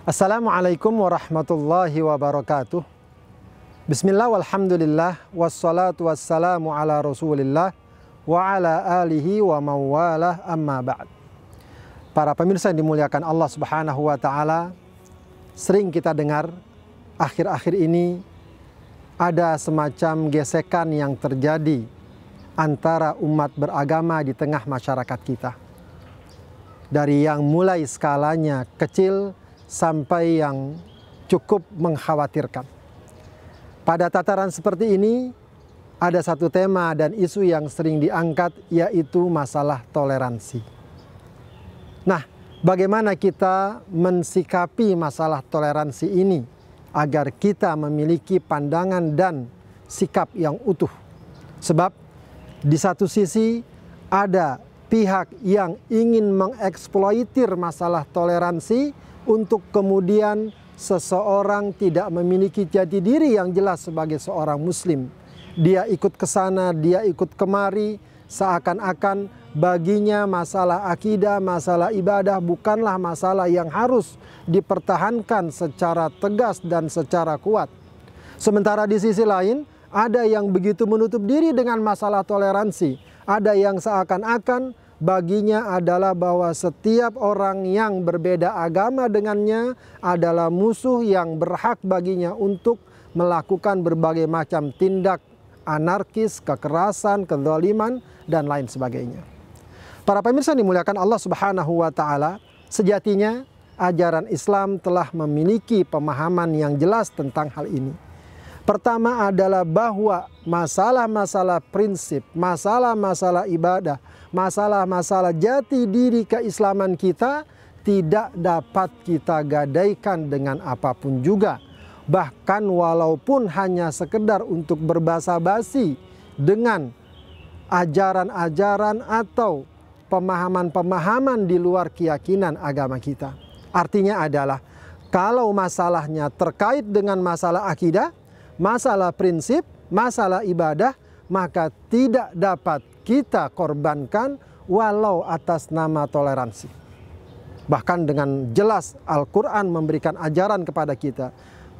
Assalamualaikum warahmatullahi wabarakatuh. Bismillah walhamdulillah wassalatu wassalamu ala rasulillah wa ala alihi wa mawalah amma ba'd. Para pemirsa yang dimuliakan Allah subhanahu wa ta'ala, sering kita dengar akhir-akhir ini ada semacam gesekan yang terjadi antara umat beragama di tengah masyarakat kita. Dari yang mulai skalanya kecil sampai yang cukup mengkhawatirkan. Pada tataran seperti ini, ada satu tema dan isu yang sering diangkat, yaitu masalah toleransi. Nah, bagaimana kita mensikapi masalah toleransi ini agar kita memiliki pandangan dan sikap yang utuh? Sebab di satu sisi ada pihak yang ingin mengeksploitir masalah toleransi untuk kemudian seseorang tidak memiliki jati diri yang jelas sebagai seorang muslim. Dia ikut ke sana, dia ikut kemari, seakan-akan baginya masalah akidah, masalah ibadah bukanlah masalah yang harus dipertahankan secara tegas dan secara kuat. Sementara di sisi lain, ada yang begitu menutup diri dengan masalah toleransi. Ada yang seakan-akan baginya adalah bahwa setiap orang yang berbeda agama dengannya adalah musuh yang berhak baginya untuk melakukan berbagai macam tindak anarkis, kekerasan, kezaliman, dan lain sebagainya. Para pemirsa dimuliakan Allah subhanahu wa ta'ala, sejatinya ajaran Islam telah memiliki pemahaman yang jelas tentang hal ini. Pertama adalah bahwa masalah-masalah prinsip, masalah-masalah ibadah, masalah-masalah jati diri keislaman kita tidak dapat kita gadaikan dengan apapun juga. Bahkan walaupun hanya sekedar untuk berbasa-basi dengan ajaran-ajaran atau pemahaman-pemahaman di luar keyakinan agama kita. Artinya adalah kalau masalahnya terkait dengan masalah akidah, masalah prinsip, masalah ibadah, maka tidak dapat kita korbankan walau atas nama toleransi. Bahkan dengan jelas Al-Quran memberikan ajaran kepada kita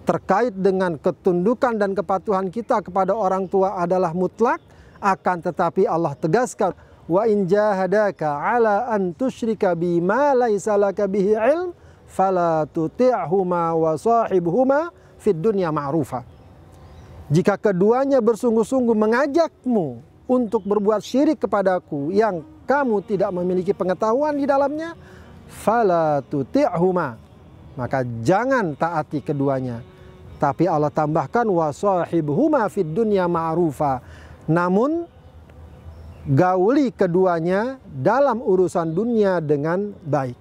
terkait dengan ketundukan dan kepatuhan kita kepada orang tua adalah mutlak, akan tetapi Allah tegaskan, wa in jahadaka ala an tusyrika bima laisa laka bihi ilm fala tuti'huma wa sahibhuma fid dunya ma'rufa. Jika keduanya bersungguh-sungguh mengajakmu untuk berbuat syirik kepadaku yang kamu tidak memiliki pengetahuan di dalamnya, fala tuti'huma, maka jangan taati keduanya. Tapi Allah tambahkan wa sahibhuma fid dunya ma'rufa, namun gauli keduanya dalam urusan dunia dengan baik.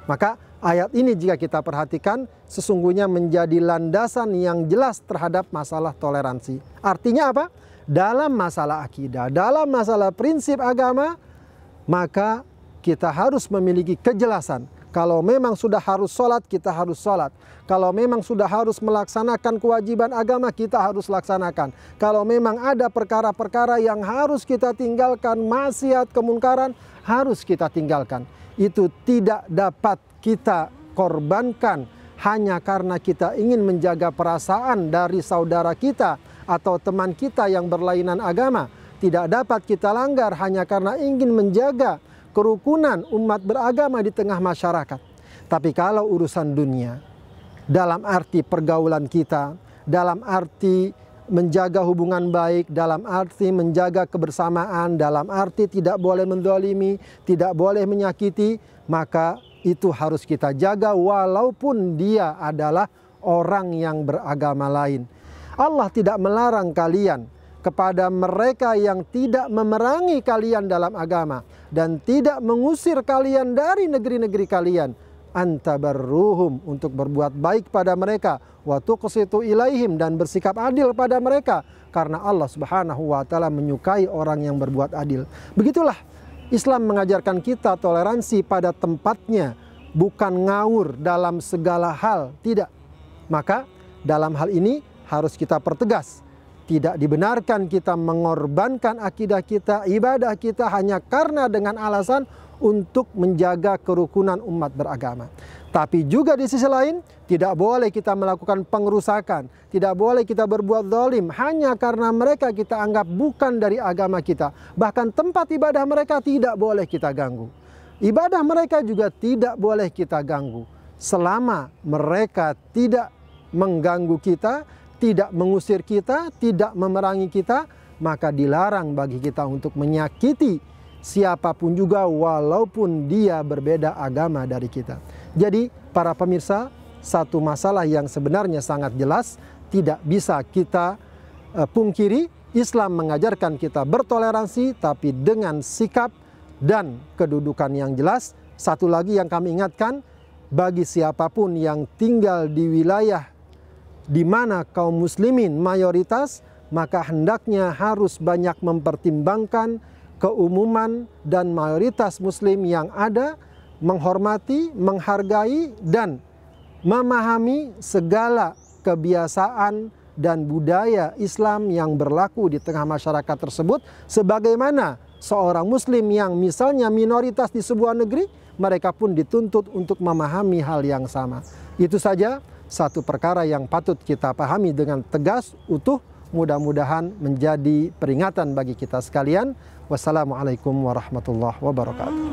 Maka ayat ini jika kita perhatikan sesungguhnya menjadi landasan yang jelas terhadap masalah toleransi. Artinya apa? Dalam masalah akidah, dalam masalah prinsip agama, maka kita harus memiliki kejelasan. Kalau memang sudah harus sholat, kita harus sholat. Kalau memang sudah harus melaksanakan kewajiban agama, kita harus laksanakan. Kalau memang ada perkara-perkara yang harus kita tinggalkan, maksiat, kemungkaran, harus kita tinggalkan. Itu tidak dapat kita korbankan hanya karena kita ingin menjaga perasaan dari saudara kita atau teman kita yang berlainan agama. Tidak dapat kita langgar hanya karena ingin menjaga kerukunan umat beragama di tengah masyarakat. Tapi kalau urusan dunia, dalam arti pergaulan kita, dalam arti menjaga hubungan baik, dalam arti menjaga kebersamaan, dalam arti tidak boleh menzalimi, tidak boleh menyakiti, maka itu harus kita jaga walaupun dia adalah orang yang beragama lain. Allah tidak melarang kalian kepada mereka yang tidak memerangi kalian dalam agama dan tidak mengusir kalian dari negeri-negeri kalian, antabarruhum, untuk berbuat baik pada mereka, wa tuqsitu ilaihim, dan bersikap adil pada mereka, karena Allah Subhanahu wa taala menyukai orang yang berbuat adil. Begitulah Islam mengajarkan kita toleransi pada tempatnya, bukan ngawur dalam segala hal, tidak. Maka dalam hal ini harus kita pertegas. Tidak dibenarkan kita mengorbankan akidah kita, ibadah kita hanya karena dengan alasan untuk menjaga kerukunan umat beragama. Tapi juga di sisi lain, tidak boleh kita melakukan pengerusakan, tidak boleh kita berbuat zalim hanya karena mereka kita anggap bukan dari agama kita. Bahkan tempat ibadah mereka tidak boleh kita ganggu. Ibadah mereka juga tidak boleh kita ganggu. Selama mereka tidak mengganggu kita, tidak mengusir kita, tidak memerangi kita, maka dilarang bagi kita untuk menyakiti siapapun juga walaupun dia berbeda agama dari kita. Jadi para pemirsa, satu masalah yang sebenarnya sangat jelas tidak bisa kita pungkiri. Islam mengajarkan kita bertoleransi tapi dengan sikap dan kedudukan yang jelas. Satu lagi yang kami ingatkan, bagi siapapun yang tinggal di wilayah di mana kaum muslimin mayoritas, maka hendaknya harus banyak mempertimbangkan keumuman dan mayoritas muslim yang ada, menghormati, menghargai, dan memahami segala kebiasaan dan budaya Islam yang berlaku di tengah masyarakat tersebut, sebagaimana seorang muslim yang misalnya minoritas di sebuah negeri, mereka pun dituntut untuk memahami hal yang sama. Itu saja satu perkara yang patut kita pahami dengan tegas, utuh, mudah-mudahan menjadi peringatan bagi kita sekalian. Wassalamualaikum warahmatullahi wabarakatuh.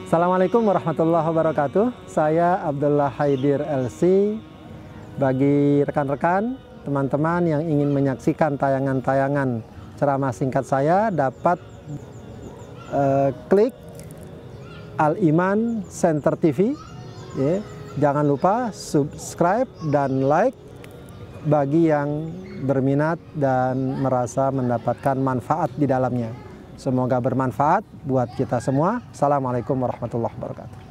Assalamualaikum warahmatullahi wabarakatuh. Saya Abdullah Haidir LC. Bagi rekan-rekan, teman-teman yang ingin menyaksikan tayangan-tayangan ceramah singkat saya, dapat klik Al-Iman Center TV. Ya. Jangan lupa subscribe dan like bagi yang berminat dan merasa mendapatkan manfaat di dalamnya. Semoga bermanfaat buat kita semua. Assalamualaikum warahmatullahi wabarakatuh.